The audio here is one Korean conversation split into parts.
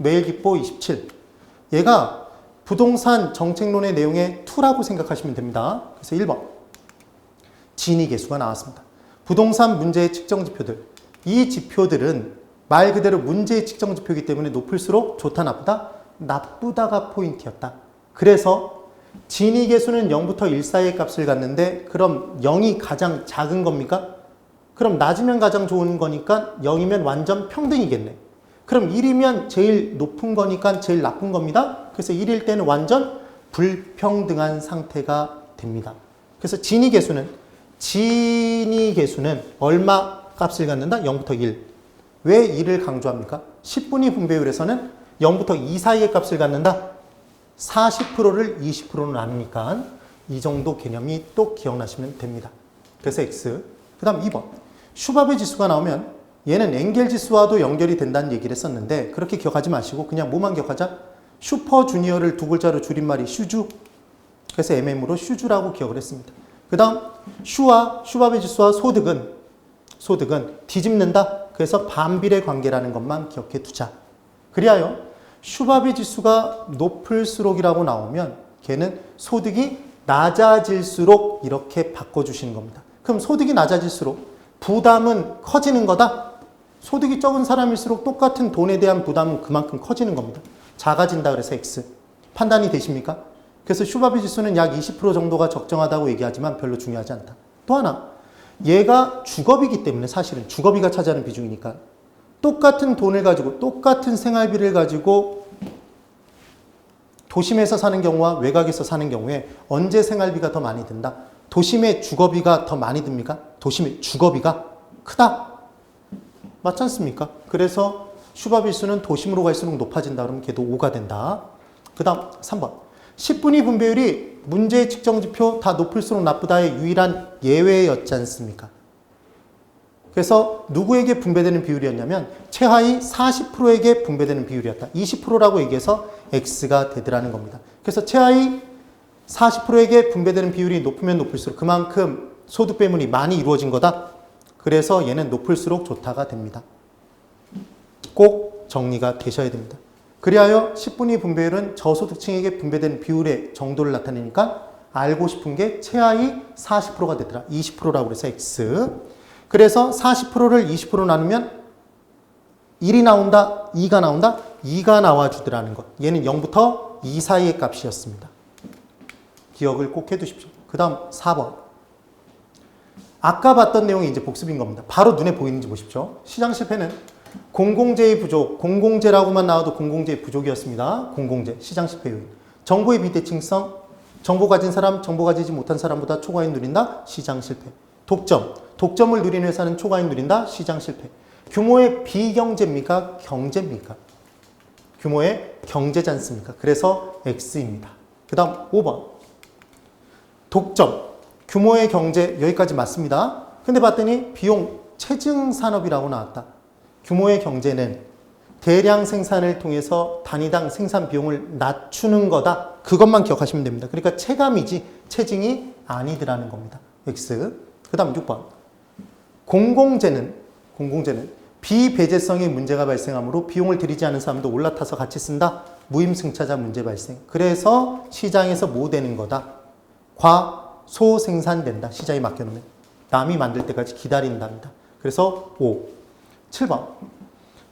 매일기보 27. 얘가 부동산 정책론의 내용의 2라고 생각하시면 됩니다. 그래서 1번. 진위계수가 나왔습니다. 부동산 문제의 측정 지표들. 이 지표들은 말 그대로 문제의 측정 지표이기 때문에 높을수록 좋다, 나쁘다? 나쁘다가 포인트였다. 그래서 진위계수는 0부터 1 사이의 값을 갖는데 그럼 0이 가장 작은 겁니까? 그럼 낮으면 가장 좋은 거니까 0이면 완전 평등이겠네. 그럼 1이면 제일 높은 거니까 제일 나쁜 겁니다. 그래서 1일 때는 완전 불평등한 상태가 됩니다. 그래서 진위계수는 얼마 값을 갖는다? 0부터 1. 왜 1을 강조합니까? 10분위 분배율에서는 0부터 2 사이의 값을 갖는다. 40%를 20%로 나누니까 이 정도 개념이 또 기억나시면 됩니다. 그래서 X. 그 다음 2번. 슈바베 지수가 나오면 얘는 엥겔 지수와도 연결이 된다는 얘기를 했었는데 그렇게 기억하지 마시고 그냥 뭐만 기억하자? 슈퍼 주니어를 두 글자로 줄임말이 슈주. 그래서 MM으로 슈주라고 기억을 했습니다. 그 다음 슈바베 지수와 소득은 뒤집는다. 그래서 반비례 관계라는 것만 기억해 두자. 그리하여 슈바베 지수가 높을수록이라고 나오면 걔는 소득이 낮아질수록 이렇게 바꿔주시는 겁니다. 그럼 소득이 낮아질수록 부담은 커지는 거다? 소득이 적은 사람일수록 똑같은 돈에 대한 부담은 그만큼 커지는 겁니다. 작아진다 그래서 X. 판단이 되십니까? 그래서 슈바베 지수는 약 20% 정도가 적정하다고 얘기하지만 별로 중요하지 않다. 또 하나, 얘가 주거비이기 때문에 사실은 주거비가 차지하는 비중이니까 똑같은 돈을 가지고 똑같은 생활비를 가지고 도심에서 사는 경우와 외곽에서 사는 경우에 언제 생활비가 더 많이 든다? 도심의 주거비가 더 많이 듭니까? 도심의 주거비가 크다? 맞지 않습니까? 그래서 슈바베 지수는 도심으로 갈수록 높아진다 그러면 걔도 5가 된다. 그 다음 3번. 10분위 분배율이 문제의 측정 지표 다 높을수록 나쁘다의 유일한 예외였지 않습니까? 그래서 누구에게 분배되는 비율이었냐면 최하위 40%에게 분배되는 비율이었다. 20%라고 얘기해서 X가 되더라는 겁니다. 그래서 최하위 40%에게 분배되는 비율이 높으면 높을수록 그만큼 소득 배분이 많이 이루어진 거다. 그래서 얘는 높을수록 좋다가 됩니다. 꼭 정리가 되셔야 됩니다. 그리하여 10분위 분배율은 저소득층에게 분배되는 비율의 정도를 나타내니까 알고 싶은 게 최하위 40%가 되더라. 20%라고 해서 X. 그래서 40%를 20%로 나누면 1이 나온다, 2가 나온다, 2가 나와주더라는 것. 얘는 0부터 2 사이의 값이었습니다. 기억을 꼭 해두십시오. 그 다음 4번. 아까 봤던 내용이 이제 복습인 겁니다. 바로 눈에 보이는지 보십시오. 시장 실패는 공공재의 부족, 공공재라고만 나와도 공공재의 부족이었습니다. 공공재, 시장 실패 요인. 정보의 비대칭성, 정보 가진 사람, 정보 가지지 못한 사람보다 초과이익 누린다, 시장 실패. 독점, 독점을 누린 회사는 초과이익 누린다, 시장 실패. 규모의 비경제입니까? 경제입니까? 규모의 경제지 않습니까? 그래서 X입니다. 그 다음 5번. 독점, 규모의 경제, 여기까지 맞습니다. 근데 봤더니 비용 체증 산업이라고 나왔다. 규모의 경제는 대량 생산을 통해서 단위당 생산 비용을 낮추는 거다. 그것만 기억하시면 됩니다. 그러니까 체감이지 체증이 아니더라는 겁니다. X. 그 다음 6번. 공공재는 비배제성의 문제가 발생하므로 비용을 들이지 않은 사람도 올라타서 같이 쓴다. 무임승차자 문제 발생. 그래서 시장에서 뭐 되는 거다? 과소생산된다. 시장에 맡겨놓으면. 남이 만들 때까지 기다린답니다. 그래서 5. 7번.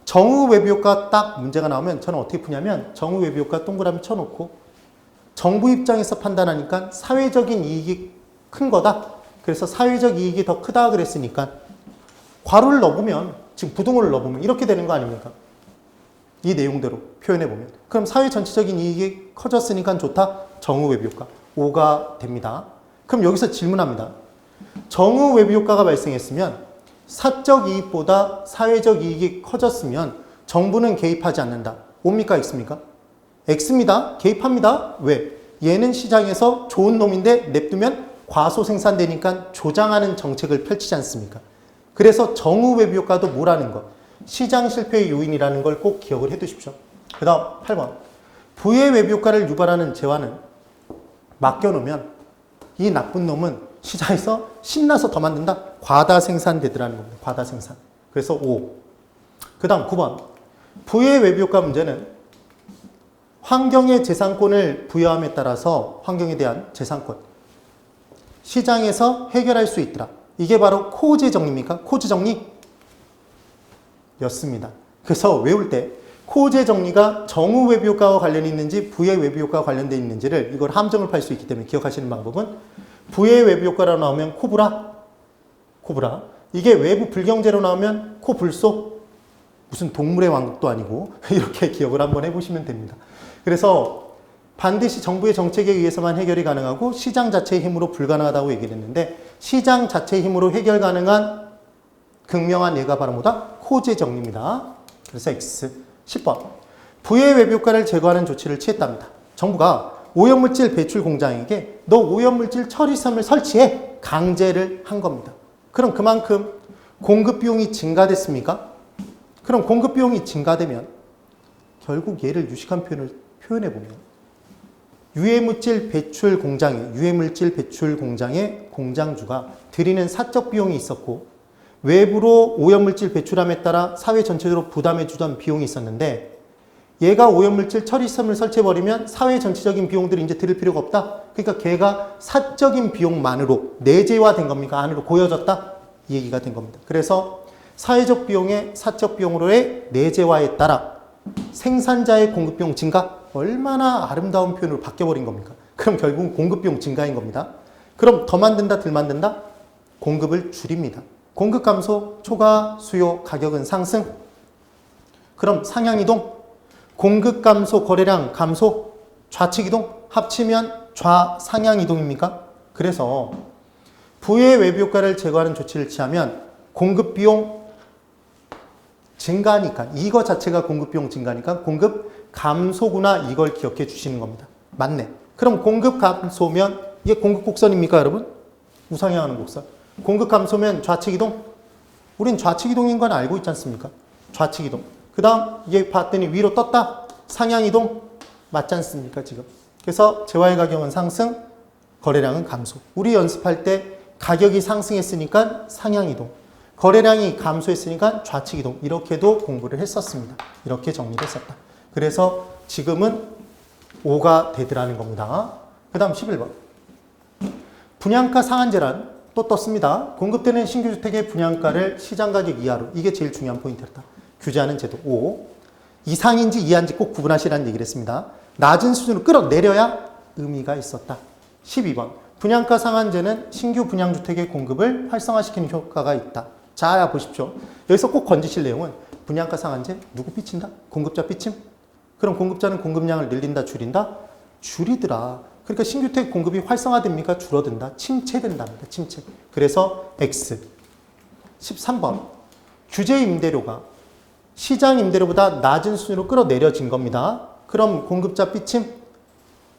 정의 외부효과 딱 문제가 나오면 저는 어떻게 푸냐면 정의 외부효과 동그라미 쳐놓고 정부 입장에서 판단하니까 사회적인 이익이 큰 거다. 그래서 사회적 이익이 더 크다 그랬으니까 괄호를 넣어보면 지금 부등호를 넣어보면 이렇게 되는 거 아닙니까? 이 내용대로 표현해보면. 그럼 사회 전체적인 이익이 커졌으니까 좋다. 정의 외부효과 5가 됩니다. 그럼 여기서 질문합니다. 정의 외부효과가 발생했으면 사적 이익보다 사회적 이익이 커졌으면 정부는 개입하지 않는다. O입니까? X입니까? X입니다. 개입합니다. 왜? 얘는 시장에서 좋은 놈인데 냅두면 과소생산되니까 조장하는 정책을 펼치지 않습니까? 그래서 정의 외부효과도 뭐라는 것? 시장 실패의 요인이라는 걸 꼭 기억을 해 두십시오. 그 다음 8번. 부의 외부효과를 유발하는 재화는 맡겨놓으면 이 나쁜 놈은 시장에서 신나서 더 만든다? 과다 생산되더라는 겁니다. 과다 생산. 그래서 5. 그 다음 9번. 부의 외부효과 문제는 환경에 재산권을 부여함에 따라서 환경에 대한 재산권 시장에서 해결할 수 있더라. 이게 바로 코제 정리입니까? 코제 정리? 였습니다. 그래서 외울 때 코제 정리가 정후 외부 효과와 관련이 있는지 부의 외부 효과와 관련되어 있는지를 이걸 함정을 팔 수 있기 때문에 기억하시는 방법은 부의 외부 효과로 나오면 코브라 이게 외부 불경제로 나오면 코불소 무슨 동물의 왕국도 아니고 이렇게 기억을 한번 해보시면 됩니다. 그래서 반드시 정부의 정책에 의해서만 해결이 가능하고 시장 자체의 힘으로 불가능하다고 얘기를 했는데 시장 자체의 힘으로 해결 가능한 극명한 예가 바로 뭐다? 코제 정리입니다. 그래서 X. 10번. 부의 외부 효과를 제거하는 조치를 취했답니다. 정부가 오염물질 배출 공장에게 너 오염물질 처리섬을 설치해 강제를 한 겁니다. 그럼 그만큼 공급 비용이 증가됐습니까? 그럼 공급 비용이 증가되면 결국 얘를 유식한 표현을 표현해보면 유해물질 배출 공장의 공장주가 들이는 사적 비용이 있었고 외부로 오염물질 배출함에 따라 사회 전체적으로 부담해 주던 비용이 있었는데 얘가 오염물질 처리섬을 설치해버리면 사회 전체적인 비용들을 이제 들을 필요가 없다. 그러니까 걔가 사적인 비용만으로 내재화된 겁니까? 안으로 고여졌다? 이 얘기가 된 겁니다. 그래서 사회적 비용의 사적 비용으로의 내재화에 따라 생산자의 공급 비용 증가? 얼마나 아름다운 표현으로 바뀌어버린 겁니까? 그럼 결국은 공급 비용 증가인 겁니다. 그럼 더 만든다, 덜 만든다? 공급을 줄입니다. 공급 감소, 초과 수요, 가격은 상승. 그럼 상향 이동, 공급 감소, 거래량 감소, 좌측 이동 합치면 좌상향 이동입니까? 그래서 부의 외부 효과를 제거하는 조치를 취하면 공급 비용 증가니까 이거 자체가 공급 비용 증가니까 공급 감소구나 이걸 기억해 주시는 겁니다. 맞네. 그럼 공급 감소면 이게 공급 곡선입니까, 여러분? 우상향하는 곡선. 공급 감소면 좌측 이동? 우린 좌측 이동인 건 알고 있지 않습니까? 좌측 이동. 그 다음 얘 봤더니 위로 떴다? 상향 이동? 맞지 않습니까, 지금? 그래서 재화의 가격은 상승, 거래량은 감소. 우리 연습할 때 가격이 상승했으니까 상향 이동. 거래량이 감소했으니까 좌측 이동. 이렇게도 공부를 했었습니다. 이렇게 정리를 했었다. 그래서 지금은 5가 되더라는 겁니다. 그 다음 11번. 분양가 상한제란 또 떴습니다. 공급되는 신규 주택의 분양가를 시장가격 이하로. 이게 제일 중요한 포인트였다. 규제하는 제도. 5. 이상인지 이하인지 꼭 구분하시라는 얘기를 했습니다. 낮은 수준으로 끌어내려야 의미가 있었다. 12번. 분양가 상한제는 신규 분양주택의 공급을 활성화시키는 효과가 있다. 자, 보십시오. 여기서 꼭 건지실 내용은 분양가 상한제 누구 삐친다? 공급자 삐침? 그럼 공급자는 공급량을 늘린다, 줄인다? 줄이더라. 그러니까 신규주택 공급이 활성화됩니까? 줄어든다? 침체된답니다. 침체. 그래서 X. 13번. 규제 임대료가 시장 임대료보다 낮은 수준으로 끌어내려진 겁니다. 그럼 공급자 삐침?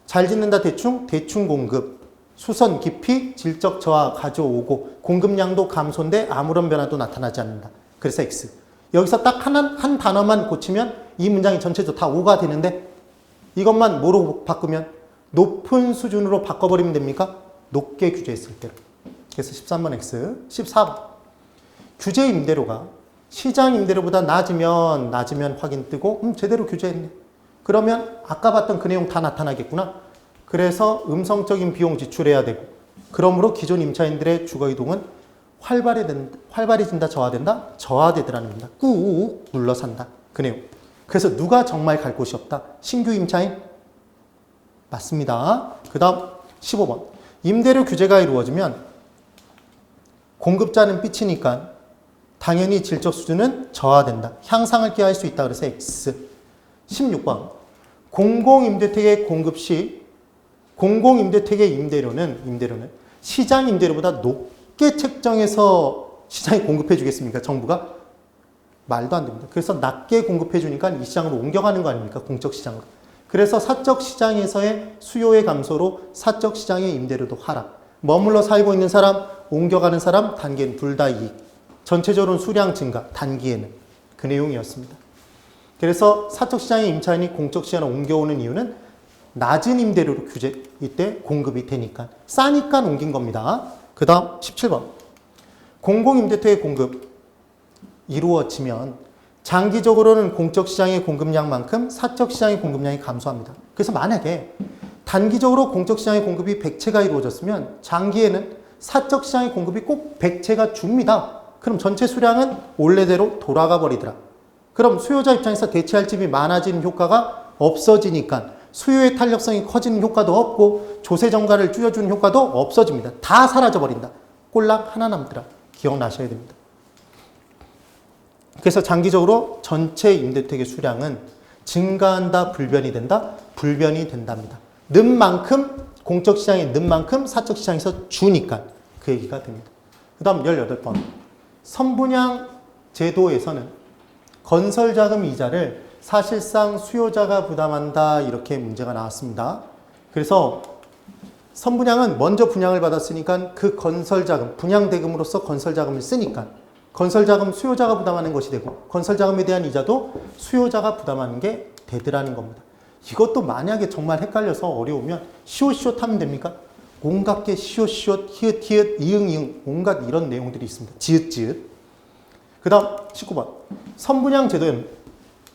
잘 짓는다 대충? 대충 공급. 수선 깊이 질적 저하 가져오고 공급량도 감소인데 아무런 변화도 나타나지 않는다. 그래서 X. 여기서 딱 한 단어만 고치면 이 문장이 전체적으로 다 5가 되는데 이것만 뭐로 바꾸면 높은 수준으로 바꿔버리면 됩니까? 높게 규제했을 때로. 그래서 13번 X. 14번. 규제 임대료가 시장 임대료보다 낮으면 확인 뜨고 제대로 규제했네. 그러면 아까 봤던 그 내용 다 나타나겠구나. 그래서 음성적인 비용 지출해야 되고 그러므로 기존 임차인들의 주거이동은 활발해진다, 저하된다? 저하되더라는 겁니다. 꾹 눌러 산다. 그 내용. 그래서 누가 정말 갈 곳이 없다? 신규 임차인? 맞습니다. 그 다음 15번. 임대료 규제가 이루어지면 공급자는 삐치니까 당연히 질적 수준은 저하된다. 향상을 기하할 수 있다. 그래서 X. 16번. 공공임대택의 공급 시 공공임대택의 임대료는 시장 임대료보다 높게 책정해서 시장에 공급해 주겠습니까? 정부가? 말도 안 됩니다. 그래서 낮게 공급해 주니까 이 시장으로 옮겨가는 거 아닙니까? 공적 시장으로. 그래서 사적 시장에서의 수요의 감소로 사적 시장의 임대료도 하락. 머물러 살고 있는 사람, 옮겨가는 사람, 단기에는 둘 다 이익. 전체적으로는 수량 증가, 단기에는. 그 내용이었습니다. 그래서 사적 시장의 임차인이 공적 시장으로 옮겨오는 이유는 낮은 임대료로 규제, 이때 공급이 되니까. 싸니까 옮긴 겁니다. 그 다음 17번. 공공임대택의 공급 이루어지면 장기적으로는 공적 시장의 공급량만큼 사적 시장의 공급량이 감소합니다. 그래서 만약에 단기적으로 공적 시장의 공급이 100채가 이루어졌으면 장기에는 사적 시장의 공급이 꼭 100채가 줍니다. 그럼 전체 수량은 원래대로 돌아가 버리더라. 그럼 수요자 입장에서 대체할 집이 많아지는 효과가 없어지니까 수요의 탄력성이 커지는 효과도 없고 조세 정가를 줄여주는 효과도 없어집니다. 다 사라져버린다. 꼴랑 하나 남더라. 기억나셔야 됩니다. 그래서 장기적으로 전체 임대택의 수량은 증가한다, 불변이 된다? 불변이 된답니다. 는 만큼 공적 시장에 는 만큼 사적 시장에서 주니까 그 얘기가 됩니다. 그 다음 18번. 선분양 제도에서는 건설자금 이자를 사실상 수요자가 부담한다 이렇게 문제가 나왔습니다. 그래서 선분양은 먼저 분양을 받았으니까 그 건설자금, 분양대금으로서 건설자금을 쓰니까 건설자금 수요자가 부담하는 것이 되고 건설자금에 대한 이자도 수요자가 부담하는 게 되더라는 겁니다. 이것도 만약에 정말 헷갈려서 어려우면 시옷시옷 하면 됩니까? 온갖 게 시옷시옷, 히읗히읗, 이응이응 온갖 이런 내용들이 있습니다. 지읒지읒. 그 다음 19번. 선분양 제도에는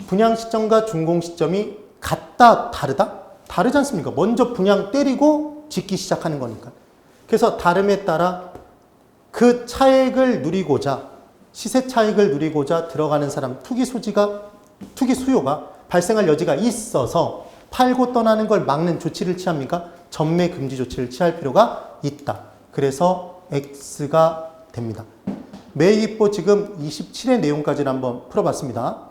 분양 시점과 준공 시점이 같다, 다르다? 다르지 않습니까? 먼저 분양 때리고 짓기 시작하는 거니까. 그래서 다름에 따라 그 차익을 누리고자, 시세 차익을 누리고자 들어가는 사람, 투기 수요가 발생할 여지가 있어서 팔고 떠나는 걸 막는 조치를 취합니까? 전매 금지 조치를 취할 필요가 있다. 그래서 X가 됩니다. 매입보 지금 27의 내용까지를 한번 풀어봤습니다.